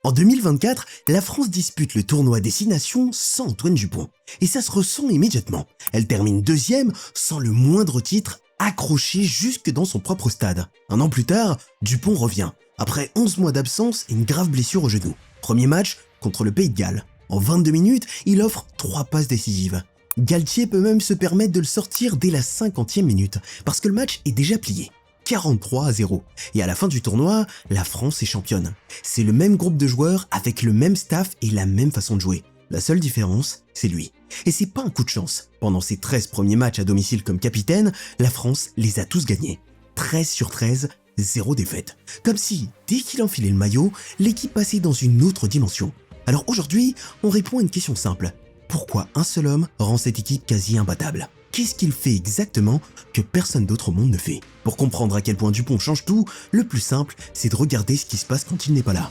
En 2024, la France dispute le tournoi Destination sans Antoine Dupont. Et ça se ressent immédiatement. Elle termine deuxième sans le moindre titre, accroché jusque dans son propre stade. Un an plus tard, Dupont revient, après 11 mois d'absence et une grave blessure au genou. Premier match contre le Pays de Galles. En 22 minutes, il offre 3 passes décisives. Galtier peut même se permettre de le sortir dès la 50e minute, parce que le match est déjà plié. 43-0. Et à la fin du tournoi, la France est championne. C'est le même groupe de joueurs avec le même staff et la même façon de jouer. La seule différence, c'est lui. Et c'est pas un coup de chance. Pendant ses 13 premiers matchs à domicile comme capitaine, la France les a tous gagnés. 13 sur 13, 0 défaite. Comme si, dès qu'il enfilait le maillot, l'équipe passait dans une autre dimension. Alors aujourd'hui, on répond à une question simple. Pourquoi un seul homme rend cette équipe quasi imbattable ? Qu'est-ce qu'il fait exactement que personne d'autre au monde ne fait? Pour comprendre à quel point Dupont change tout, le plus simple, c'est de regarder ce qui se passe quand il n'est pas là.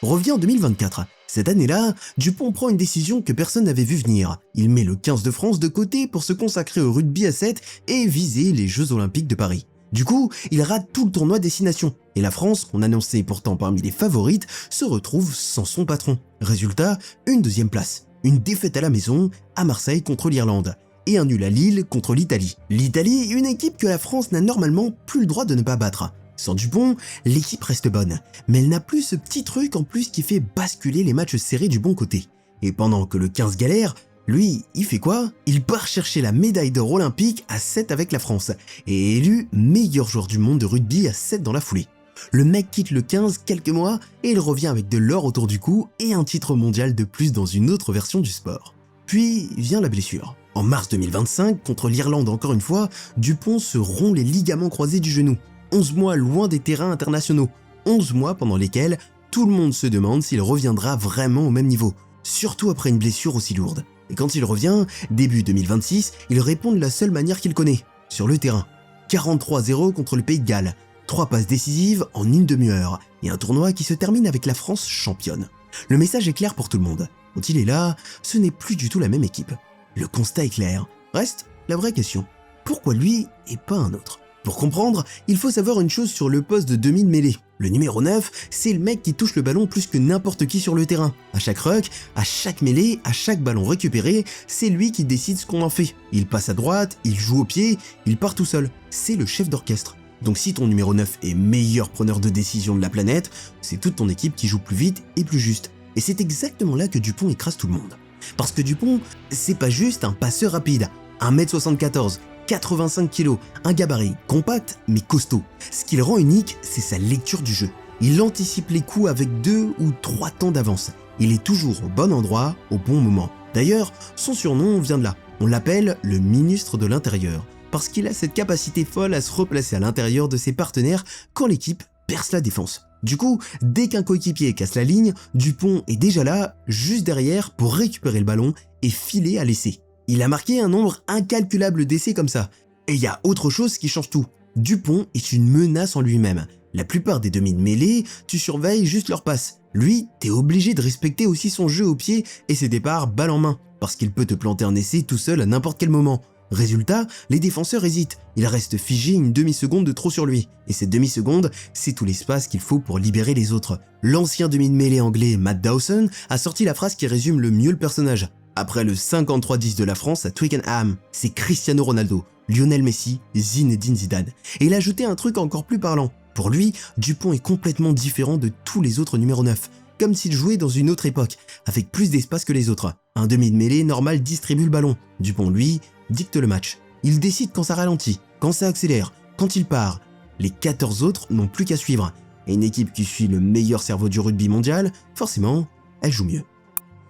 Revient en 2024. Cette année-là, Dupont prend une décision que personne n'avait vu venir. Il met le 15 de France de côté pour se consacrer au rugby à 7 et viser les Jeux Olympiques de Paris. Du coup, il rate tout le tournoi Destination. Et la France, qu'on annonçait pourtant parmi les favorites, se retrouve sans son patron. Résultat, une deuxième place. Une défaite à la maison, à Marseille contre l'Irlande. Et un nul à Lille contre l'Italie. L'Italie, une équipe que la France n'a normalement plus le droit de ne pas battre. Sans Dupont, l'équipe reste bonne. Mais elle n'a plus ce petit truc en plus qui fait basculer les matchs serrés du bon côté. Et pendant que le 15 galère, lui, il fait quoi? Il part chercher la médaille d'or olympique à 7 avec la France. Et est élu meilleur joueur du monde de rugby à 7 dans la foulée. Le mec quitte le 15 quelques mois et il revient avec de l'or autour du cou et un titre mondial de plus dans une autre version du sport. Puis vient la blessure. En mars 2025, contre l'Irlande encore une fois, Dupont se rompt les ligaments croisés du genou. 11 mois loin des terrains internationaux. 11 mois pendant lesquels tout le monde se demande s'il reviendra vraiment au même niveau. Surtout après une blessure aussi lourde. Et quand il revient, début 2026, il répond de la seule manière qu'il connaît, sur le terrain. 43-0 contre le Pays de Galles. 3 passes décisives en une demi-heure et un tournoi qui se termine avec la France championne. Le message est clair pour tout le monde. Quand il est là, ce n'est plus du tout la même équipe. Le constat est clair. Reste la vraie question. Pourquoi lui et pas un autre? Pour comprendre, il faut savoir une chose sur le poste de demi de mêlée. Le numéro 9, c'est le mec qui touche le ballon plus que n'importe qui sur le terrain. À chaque ruck, à chaque mêlée, à chaque ballon récupéré, c'est lui qui décide ce qu'on en fait. Il passe à droite, il joue au pied, il part tout seul. C'est le chef d'orchestre. Donc si ton numéro 9 est meilleur preneur de décision de la planète, c'est toute ton équipe qui joue plus vite et plus juste. Et c'est exactement là que Dupont écrase tout le monde. Parce que Dupont, c'est pas juste un passeur rapide. 1m74, 85 kg, un gabarit compact mais costaud. Ce qui le rend unique, c'est sa lecture du jeu. Il anticipe les coups avec 2 ou 3 temps d'avance. Il est toujours au bon endroit, au bon moment. D'ailleurs, son surnom vient de là. On l'appelle le ministre de l'Intérieur. Parce qu'il a cette capacité folle à se replacer à l'intérieur de ses partenaires quand l'équipe perce la défense. Du coup, dès qu'un coéquipier casse la ligne, Dupont est déjà là, juste derrière, pour récupérer le ballon et filer à l'essai. Il a marqué un nombre incalculable d'essais comme ça. Et il y a autre chose qui change tout. Dupont est une menace en lui-même. La plupart des demi de mêlée, tu surveilles juste leur passe. Lui, t'es obligé de respecter aussi son jeu au pied et ses départs balle en main, parce qu'il peut te planter un essai tout seul à n'importe quel moment. Résultat, les défenseurs hésitent. Il reste figé une demi-seconde de trop sur lui. Et cette demi-seconde, c'est tout l'espace qu'il faut pour libérer les autres. L'ancien demi de mêlée anglais Matt Dawson a sorti la phrase qui résume le mieux le personnage. Après le 53-10 de la France à Twickenham, c'est Cristiano Ronaldo, Lionel Messi, Zinedine Zidane. Et il a ajouté un truc encore plus parlant. Pour lui, Dupont est complètement différent de tous les autres numéro 9. Comme s'il jouait dans une autre époque, avec plus d'espace que les autres. Un demi de mêlée normal distribue le ballon. Dupont, lui, dicte le match. Il décide quand ça ralentit, quand ça accélère, quand il part. Les 14 autres n'ont plus qu'à suivre. Et une équipe qui suit le meilleur cerveau du rugby mondial, forcément, elle joue mieux.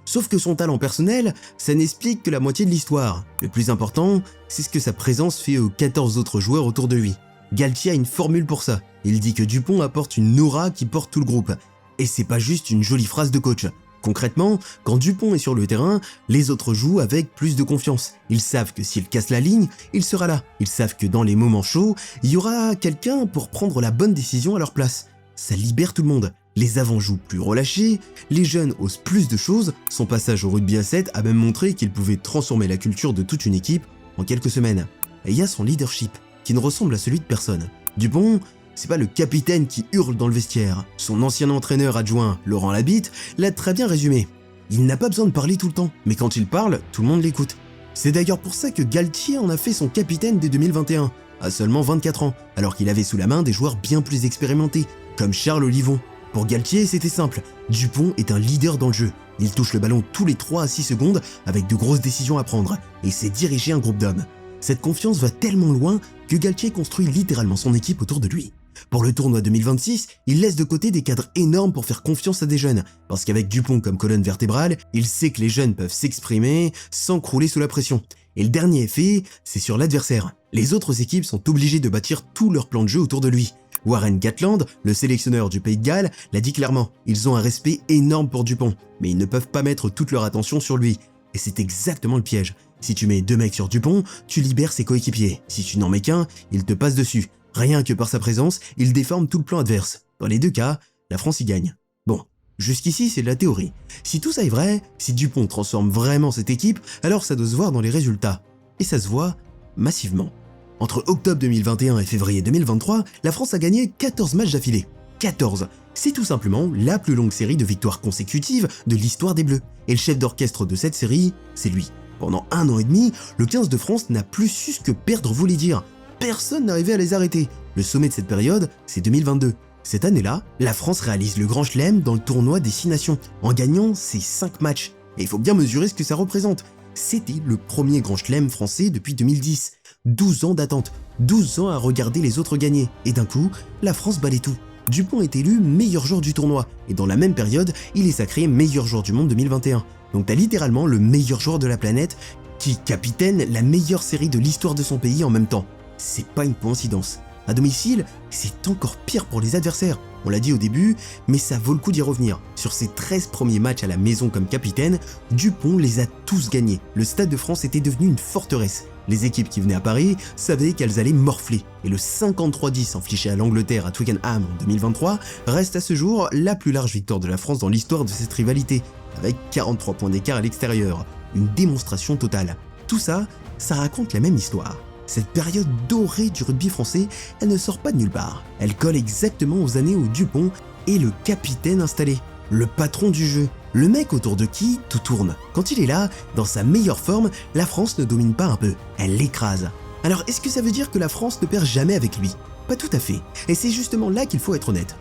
Sauf que son talent personnel, ça n'explique que la moitié de l'histoire. Le plus important, c'est ce que sa présence fait aux 14 autres joueurs autour de lui. Galtier a une formule pour ça. Il dit que Dupont apporte une aura qui porte tout le groupe. Et c'est pas juste une jolie phrase de coach. Concrètement, quand Dupont est sur le terrain, les autres jouent avec plus de confiance. Ils savent que s'il casse la ligne, il sera là. Ils savent que dans les moments chauds, il y aura quelqu'un pour prendre la bonne décision à leur place. Ça libère tout le monde. Les avants jouent plus relâchés, les jeunes osent plus de choses. Son passage au rugby à 7 a même montré qu'il pouvait transformer la culture de toute une équipe en quelques semaines. Et il y a son leadership, qui ne ressemble à celui de personne. Dupont, c'est pas le capitaine qui hurle dans le vestiaire. Son ancien entraîneur adjoint, Laurent Labitte, l'a très bien résumé. Il n'a pas besoin de parler tout le temps, mais quand il parle, tout le monde l'écoute. C'est d'ailleurs pour ça que Galtier en a fait son capitaine dès 2021, à seulement 24 ans, alors qu'il avait sous la main des joueurs bien plus expérimentés, comme Charles Olivon. Pour Galtier, c'était simple, Dupont est un leader dans le jeu. Il touche le ballon tous les 3 à 6 secondes avec de grosses décisions à prendre, et sait diriger un groupe d'hommes. Cette confiance va tellement loin que Galtier construit littéralement son équipe autour de lui. Pour le tournoi 2026, il laisse de côté des cadres énormes pour faire confiance à des jeunes, parce qu'avec Dupont comme colonne vertébrale, il sait que les jeunes peuvent s'exprimer sans crouler sous la pression. Et le dernier effet, c'est sur l'adversaire. Les autres équipes sont obligées de bâtir tout leur plan de jeu autour de lui. Warren Gatland, le sélectionneur du Pays de Galles, l'a dit clairement, ils ont un respect énorme pour Dupont, mais ils ne peuvent pas mettre toute leur attention sur lui. Et c'est exactement le piège. Si tu mets 2 mecs sur Dupont, tu libères ses coéquipiers. Si tu n'en mets qu'un, il te passe dessus. Rien que par sa présence, il déforme tout le plan adverse. Dans les 2 cas, la France y gagne. Bon, jusqu'ici c'est de la théorie. Si tout ça est vrai, si Dupont transforme vraiment cette équipe, alors ça doit se voir dans les résultats. Et ça se voit massivement. Entre octobre 2021 et février 2023, la France a gagné 14 matchs d'affilée. 14. C'est tout simplement la plus longue série de victoires consécutives de l'histoire des Bleus. Et le chef d'orchestre de cette série, c'est lui. Pendant 1 an et demi, le 15 de France n'a plus su ce que perdre voulait dire. Personne n'arrivait à les arrêter. Le sommet de cette période, c'est 2022. Cette année-là, la France réalise le grand chelem dans le tournoi des 6 nations, en gagnant ses 5 matchs. Et il faut bien mesurer ce que ça représente. C'était le premier grand chelem français depuis 2010. 12 ans d'attente, 12 ans à regarder les autres gagner. Et d'un coup, la France balait tout. Dupont est élu meilleur joueur du tournoi, et dans la même période, il est sacré meilleur joueur du monde 2021. Donc t'as littéralement le meilleur joueur de la planète qui capitaine la meilleure série de l'histoire de son pays en même temps. C'est pas une coïncidence. À domicile, c'est encore pire pour les adversaires. On l'a dit au début, mais ça vaut le coup d'y revenir. Sur ses 13 premiers matchs à la maison comme capitaine, Dupont les a tous gagnés. Le Stade de France était devenu une forteresse. Les équipes qui venaient à Paris savaient qu'elles allaient morfler. Et le 53-10 infligé à l'Angleterre à Twickenham en 2023 reste à ce jour la plus large victoire de la France dans l'histoire de cette rivalité, avec 43 points d'écart à l'extérieur. Une démonstration totale. Tout ça, ça raconte la même histoire. Cette période dorée du rugby français, elle ne sort pas de nulle part. Elle colle exactement aux années où Dupont est le capitaine installé, le patron du jeu, le mec autour de qui tout tourne. Quand il est là, dans sa meilleure forme, la France ne domine pas un peu, elle l'écrase. Alors est-ce que ça veut dire que la France ne perd jamais avec lui? Pas tout à fait, et c'est justement là qu'il faut être honnête.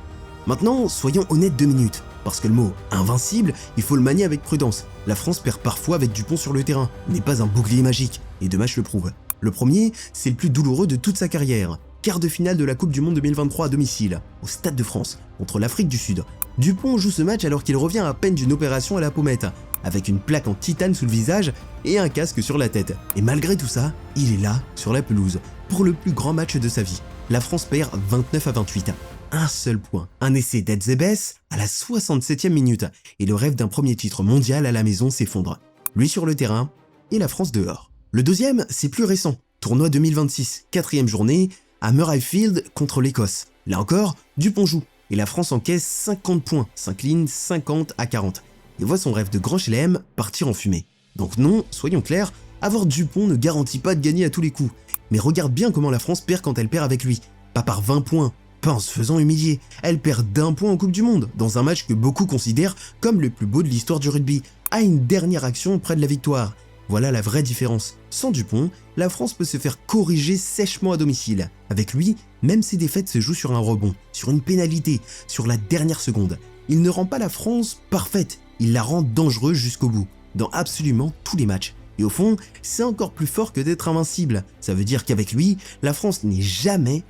Maintenant, soyons honnêtes 2 minutes, parce que le mot « invincible », il faut le manier avec prudence. La France perd parfois avec Dupont sur le terrain, il n'est pas un bouclier magique, et 2 matchs le prouvent. Le premier, c'est le plus douloureux de toute sa carrière. Quart de finale de la Coupe du Monde 2023 à domicile, au Stade de France, contre l'Afrique du Sud. Dupont joue ce match alors qu'il revient à peine d'une opération à la pommette, avec une plaque en titane sous le visage et un casque sur la tête. Et malgré tout ça, il est là, sur la pelouse, pour le plus grand match de sa vie. La France perd 29-28. Un seul point, un essai d'Edzebes à la 67e minute, et le rêve d'un premier titre mondial à la maison s'effondre. Lui sur le terrain, et la France dehors. Le deuxième, c'est plus récent. Tournoi 2026, 4e journée, à Murrayfield contre l'Écosse. Là encore, Dupont joue, et la France encaisse 50 points, s'incline 50-40, et voit son rêve de grand chelem partir en fumée. Donc non, soyons clairs, avoir Dupont ne garantit pas de gagner à tous les coups. Mais regarde bien comment la France perd quand elle perd avec lui. Pas par 20 points, pas en se faisant humilier. Elle perd d'1 point en Coupe du Monde, dans un match que beaucoup considèrent comme le plus beau de l'histoire du rugby, à une dernière action près de la victoire. Voilà la vraie différence. Sans Dupont, la France peut se faire corriger sèchement à domicile. Avec lui, même ses défaites se jouent sur un rebond, sur une pénalité, sur la dernière seconde. Il ne rend pas la France parfaite, il la rend dangereuse jusqu'au bout, dans absolument tous les matchs. Et au fond, c'est encore plus fort que d'être invincible. Ça veut dire qu'avec lui, la France n'est jamais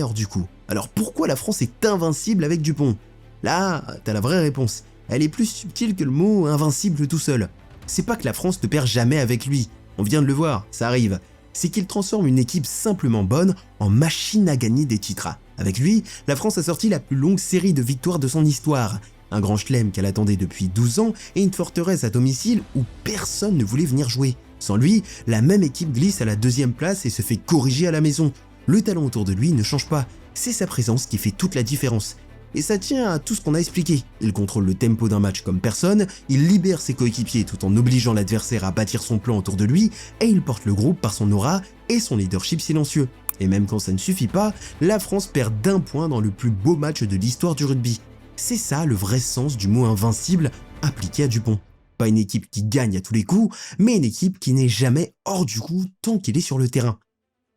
hors du coup. Alors pourquoi la France est invincible avec Dupont? Là, t'as la vraie réponse. Elle est plus subtile que le mot invincible tout seul. C'est pas que la France ne perd jamais avec lui, on vient de le voir, ça arrive. C'est qu'il transforme une équipe simplement bonne en machine à gagner des titres. Avec lui, la France a sorti la plus longue série de victoires de son histoire. Un grand chelem qu'elle attendait depuis 12 ans et une forteresse à domicile où personne ne voulait venir jouer. Sans lui, la même équipe glisse à la 2e place et se fait corriger à la maison. Le talent autour de lui ne change pas, c'est sa présence qui fait toute la différence. Et ça tient à tout ce qu'on a expliqué. Il contrôle le tempo d'un match comme personne, il libère ses coéquipiers tout en obligeant l'adversaire à bâtir son plan autour de lui, et il porte le groupe par son aura et son leadership silencieux. Et même quand ça ne suffit pas, la France perd d'1 point dans le plus beau match de l'histoire du rugby. C'est ça le vrai sens du mot invincible appliqué à Dupont. Pas une équipe qui gagne à tous les coups, mais une équipe qui n'est jamais hors du coup tant qu'il est sur le terrain.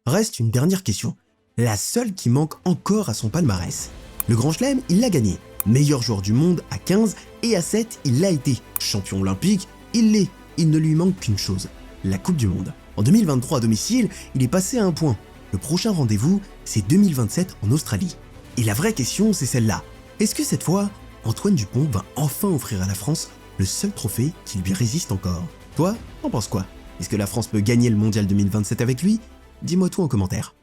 Reste une dernière question, la seule qui manque encore à son palmarès. Le Grand Chelem, il l'a gagné. Meilleur joueur du monde à 15 et à 7, il l'a été. Champion olympique, il l'est. Il ne lui manque qu'une chose, la Coupe du Monde. En 2023 à domicile, il est passé à 1 point. Le prochain rendez-vous, c'est 2027 en Australie. Et la vraie question, c'est celle-là. Est-ce que cette fois, Antoine Dupont va enfin offrir à la France le seul trophée qui lui résiste encore? Toi, t'en penses quoi? Est-ce que la France peut gagner le mondial 2027 avec lui? Dis-moi tout en commentaire.